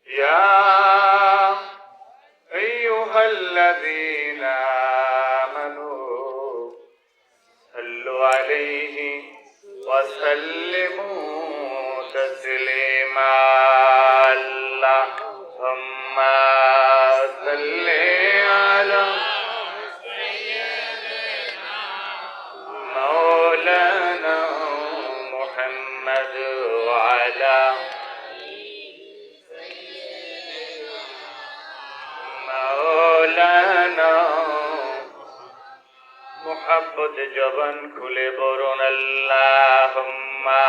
يا أيها الذين آمنوا صلوا عليه وسلموا تسليما اللهم صل على مولانا محمد وعلى مولانا محبت জবান খুলে বলুন আল্লাহুম্মা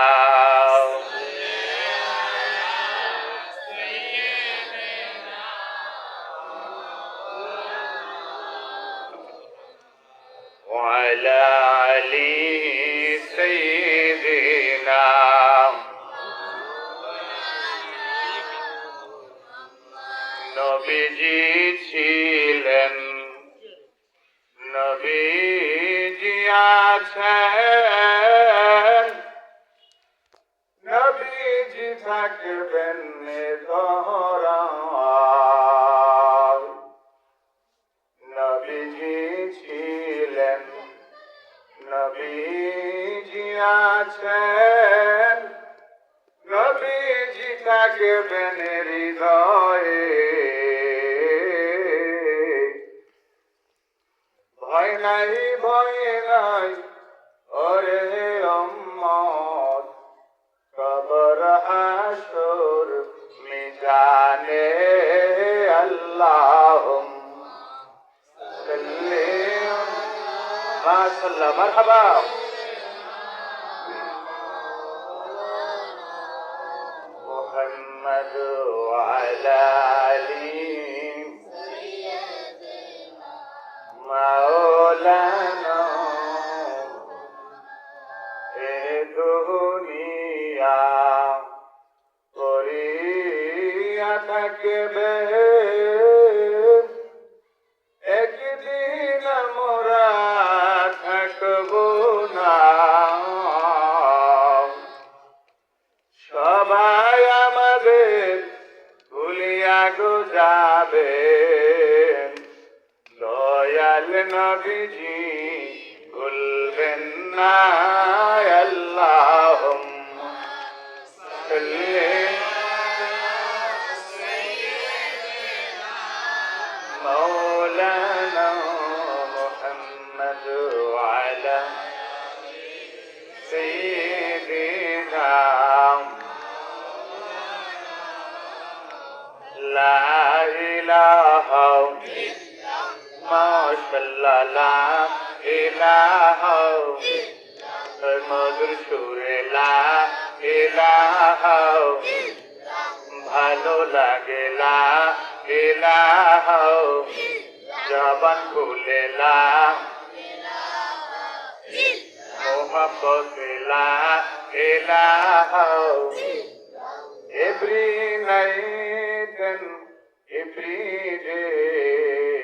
وعلى علي سيدنا নবীজি ছিলেন নবীজি আছেন নবীজি থাকবেন ধরায় নবীজি ছিলেন নবীজি আছেন নবীজি থাকবেন হৃদয়ে ভয় নাই ওরে উম্মত কবর হাসর মিজানে আল্লাহুম্মা সাল্লি মা সাল্লা মারহাবা মুহাম্মদ ওয়া আলা আলি মাওলানা এ দুনিয়া করিয়া থাকবে একদিন মোরা থাকব না সবাই আমাদের ভুলিয়া গো যাবে দয়াল নবীজি ভুলবেন না আল্লাহুম্মা সাল্লি مولانا محمد وعلى سيدنا لا إله ما شاء الله لا إله মধুর সুরে লা ইলাহ ভালো লাগে লা ইলাহ জবান খুলে লা মোহাব্বত লা ইলাহ every night and every day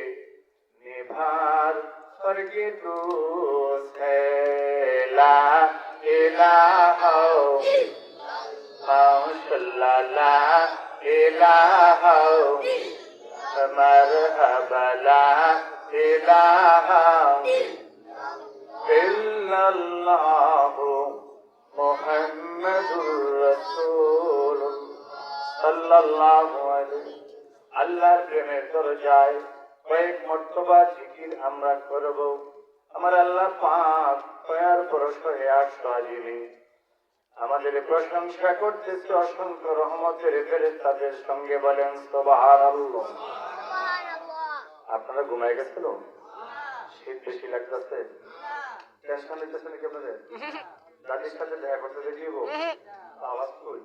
निभार स्वर्ग तू है ला इलाह माशाअल्लाह ला इलाह मरहबा ला इलाह इल्लल्लाह मुहम्मदुर রাসূলুল্লাহ সাল্লাল্লাহু আলাইহি আল্লাহর প্রেমের দরজায় কয়েক মর্তবা জিকির আমরা করব আমার আল্লাহ পাক দয়ার পরশে আসসাজিলি আমাদের প্রশংসা করতেছে অসংখ্য রহমতের ফেরেশতাদের সঙ্গে বলেন সুবহানাল্লাহ সুবহানাল্লাহ আপনারা ঘুমায় গেছিল শীত বেশি লাগতেছে টেনশন নিতেছেন কি আপনাদের দাদির সাথে দেখা করতে দেখিব আওয়াজ কই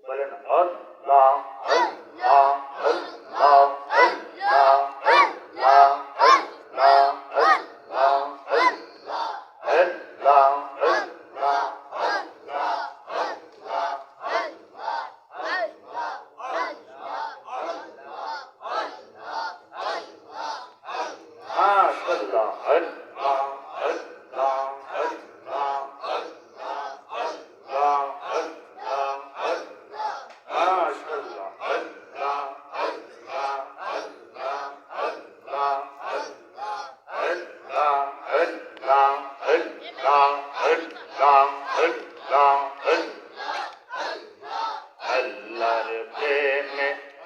বলেন আল্লাহ আল্লাহ আল্লাহ আল্লাহ আল্লাহ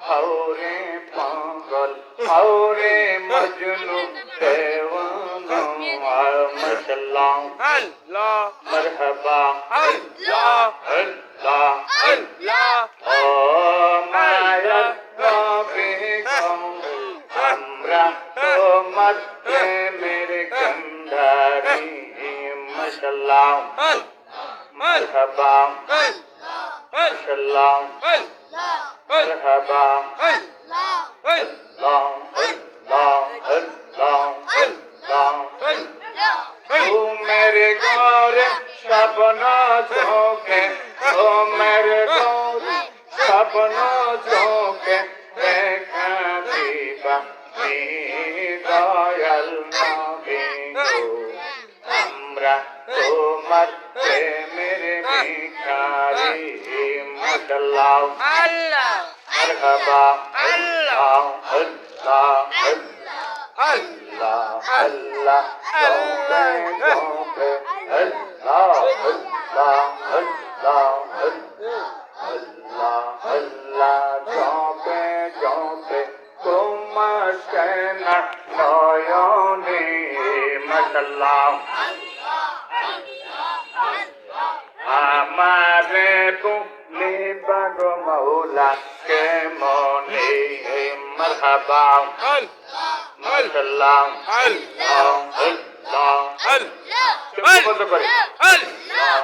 হাওরে পাগল হাওরে মজনু দেওয়ানা মাশাআল্লাহ আল্লাহ মারহাবা আল্লাহ আল্লাহ আল্লাহ ও মায়ার নবী গো আমরা তোমার প্রেমের গন্ধারি মাশাআল্লাহ মারহাবা মাশাআল্লাহ মারহাবা আল্লাহ আল্লাহ আল্লাহ ও মেরে ঘরে স্বপ্ন চোখে ও মেরে ঘরে স্বপ্ন চোখে দেখা দিবা দয়াল নবী গো আমরা তোমার প্রেমের ভিখারি মাশাআল্লাহ আল্লাহ মারহাবা আল্লাহ আল্লাহ আল্লাহ আল্লাহ চোখে আল্লাহ আল্লাহ আল্লাহ আল্লাহ আল্লাহ চোখে চোখে তোমার সেনা নয়নে মাশাআল্লাহ আমারে তুমি বাগো মৌলা কে মনে মারহাবা মাশাআল্লাহ আল্লাহ আল্লাহ বন্ধ করে আল্লাহ